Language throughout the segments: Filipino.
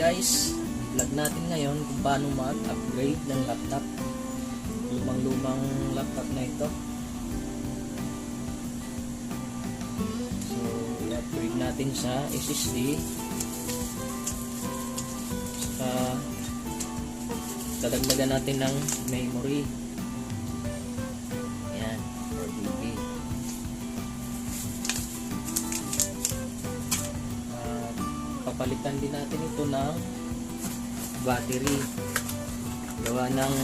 guys, vlog natin ngayon kung paano mag-upgrade ng laptop. Lumang-lumang laptop na ito. So, i-upgrade natin sa SSD. Saka dadagdagan natin ng memory. Ayan, 4GB. Papalitan din natin ito ng battery. Gawa ng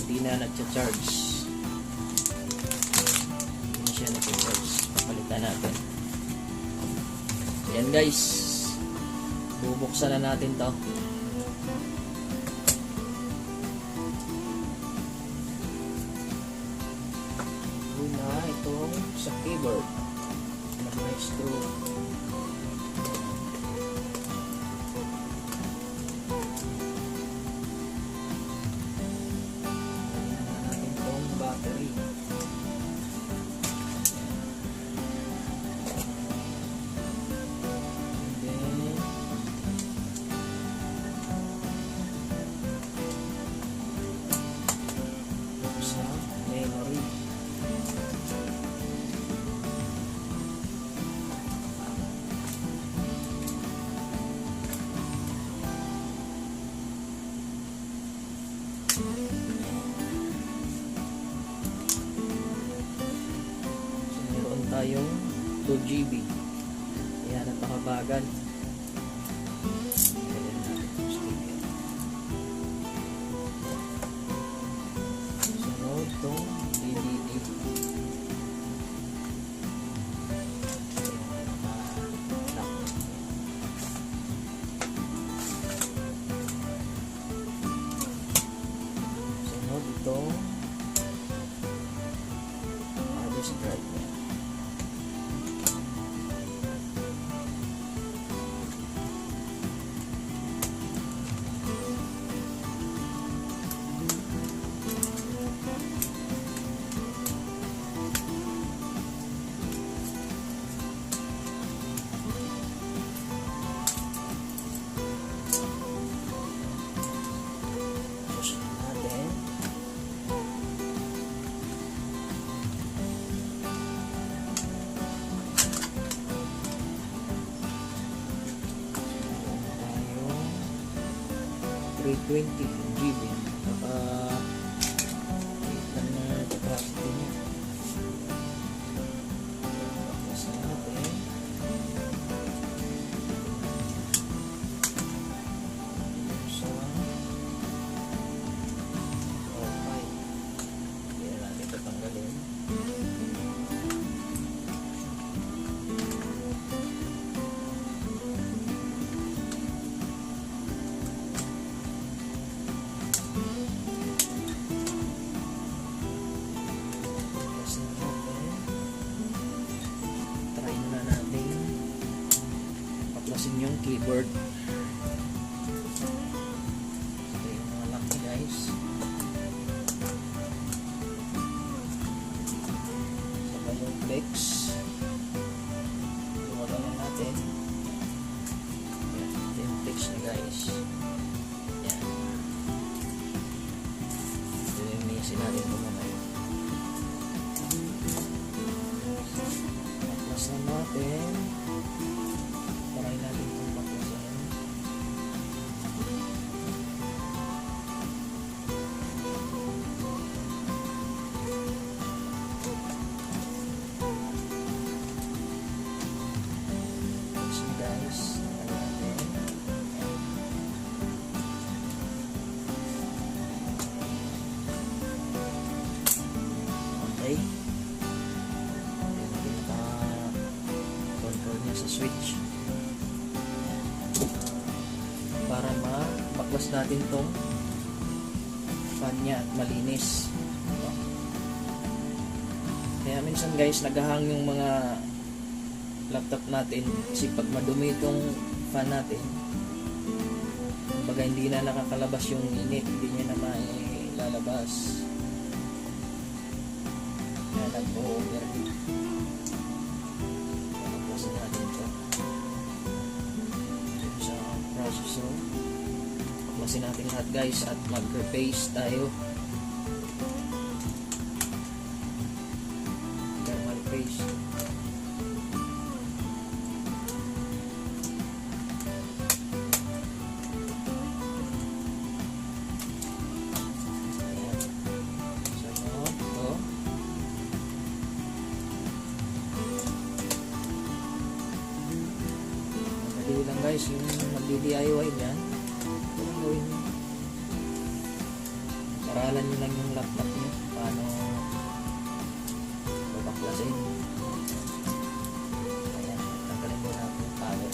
hindi na nagcha-charge. Hindi na siya nagcha-charge. Papalitan natin. Ayan guys. Bubuksan na natin to. Una itong sa keyboard. May screw. Tayong 2GB. Ayan, napakabagal. Sunod itong DVD. Sunod itong disk drive. Tayo 320GB. Itan na capacity niya. Tapos natin. So, okay. Hindi na natin tatanggalin. Paklasin yung keyboard. Ito yung mga lock niya guys. Saka yung flex. Lumagan lang natin. Ito yung flex niya guys. Yan. Ito yung misi natin ito mamaya. Paklasan natin. Try natin kung paklasan. So guys, okay. Control niya sa switch. Para mapaklas natin tong fan niya at malinis. Ito. Kaya minsan guys naghahang yung mga laptop natin kasi pag madumi itong fan natin, kumbaga hindi na nakakalabas yung init, hindi niya na mailalabas. Kaya nag-overheat. Paklasin natin ito sa processor. baklasin natin lahat guys at mag-repaste tayo. Thermal paste. Madali lang guys, yung magdi-DIY niyan, kung gawin nyo, paralan nyo lang yung laptop nyo paano babaklasin. Ayan, tanggalin mo natin yung power.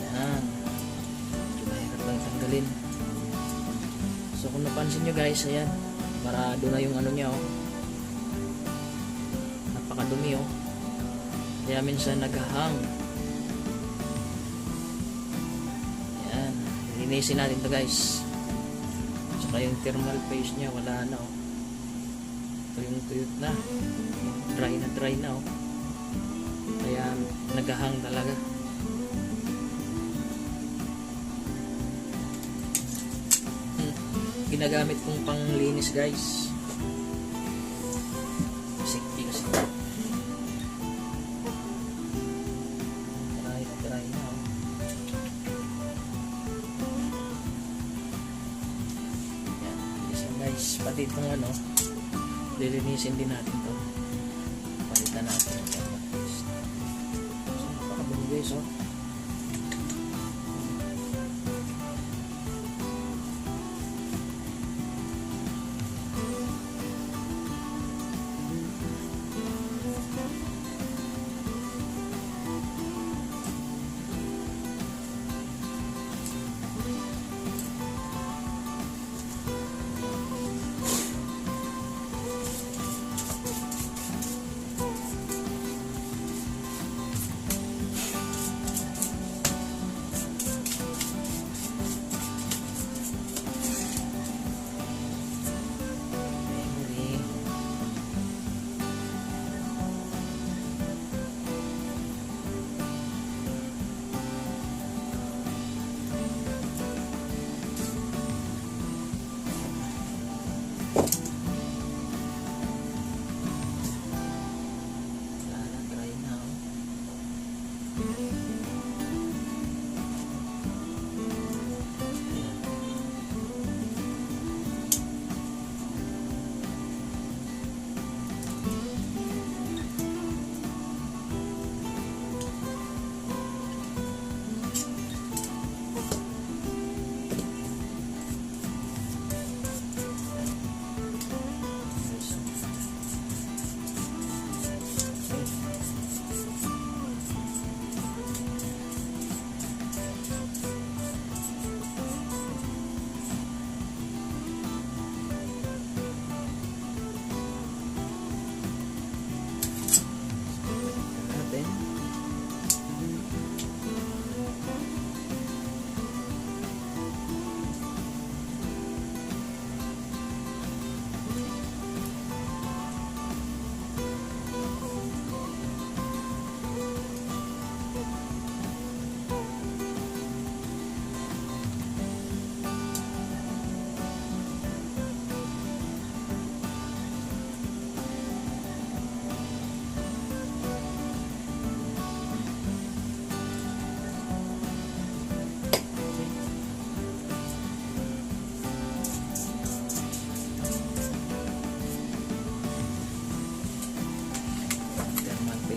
Ayan, medyo mahirap lang tanggalin. So kung napansin nyo guys, ayan, marado na yung ano niya, oh. Napakadumi, oh. Kaya minsan naghahang. Ayan, linisin natin to guys. Tsaka yung thermal paste niya, wala na, oh. Tuyong-tuyot na. Dry na, oh. Kaya naghahang talaga. Ginagamit kong panglinis guys. Sikti kasi. Dry na, oh. Yan, bilis lang guys. Pati itong ano, lilinisin din natin to. Palitan natin yung thermal paste. So, napakabili guys, oh.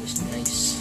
Nice.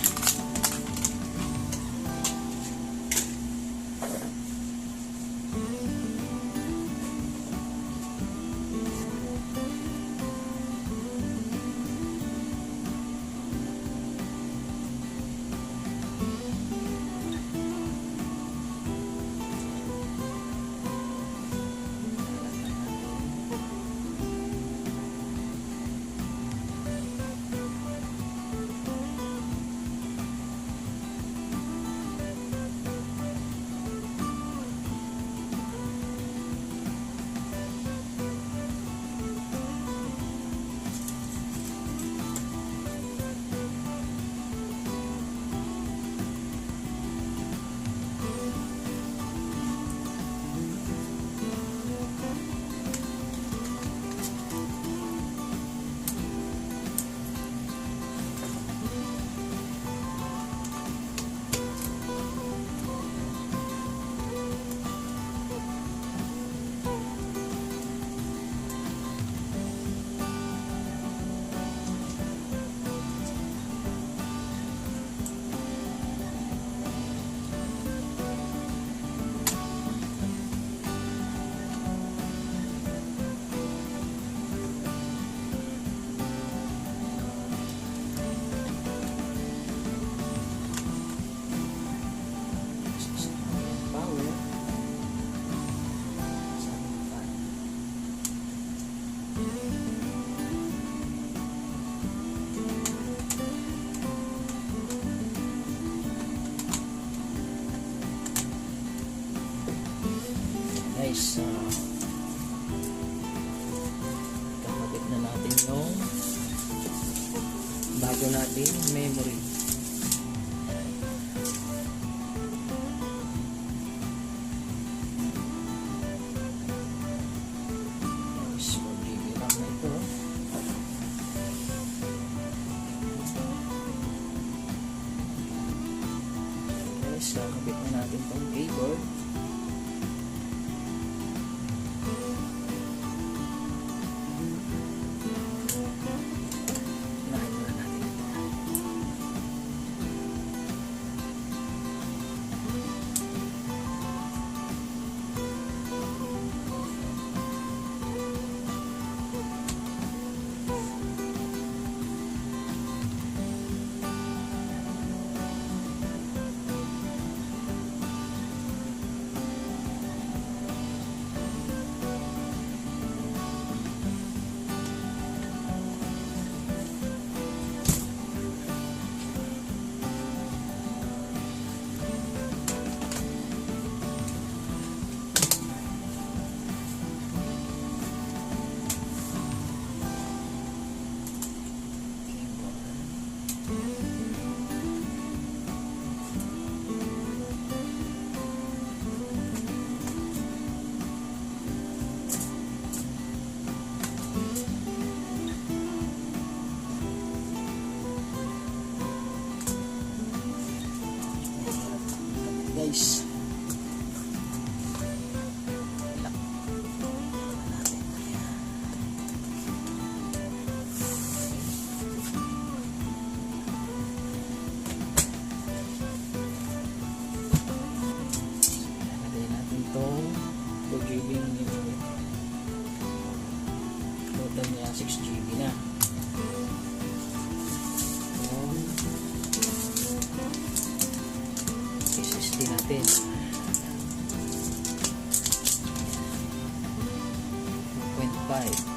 bago natin memory. Yes, 4GB RAM na ito. Yes, kakabit na natin itong keyboard. Guys, lagay natin itong 2GB memory. Total niya 6GB na. SSD natin 2.5.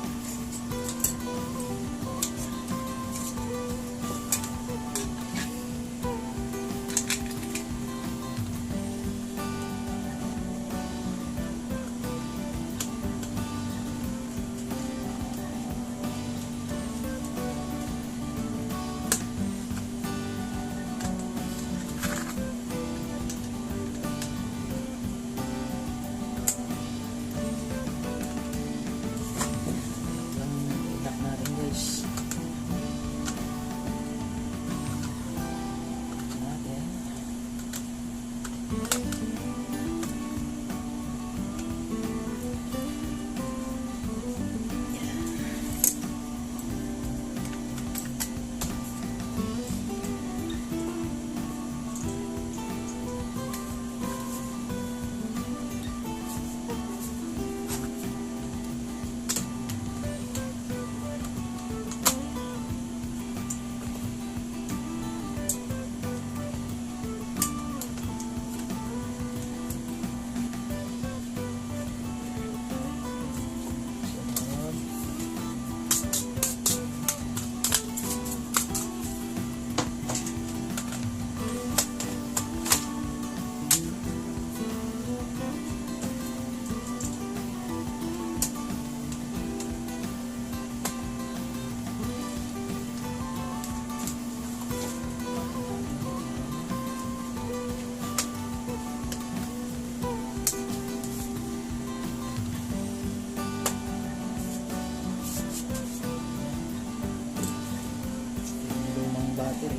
Battery,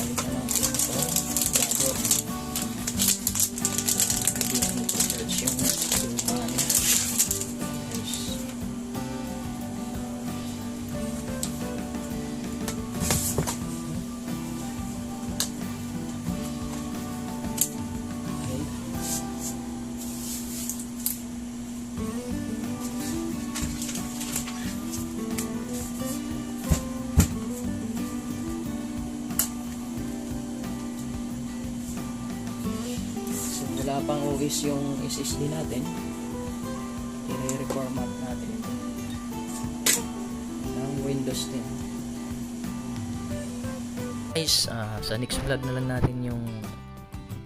balikan natin ito gagawin hindi na ito-charge yung luma niya. Wala pang OS yung SSD natin, i-reformat natin ito ng Windows 10. Guys, sa next vlog na lang natin yung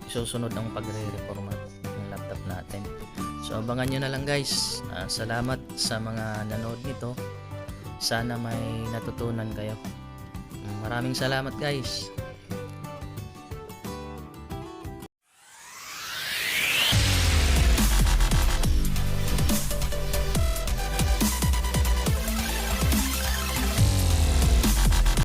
susunod ng pagre-reformat ng laptop natin. So abangan nyo na lang guys. Salamat sa mga nanood nito. Sana may natutunan kayo. Maraming salamat guys.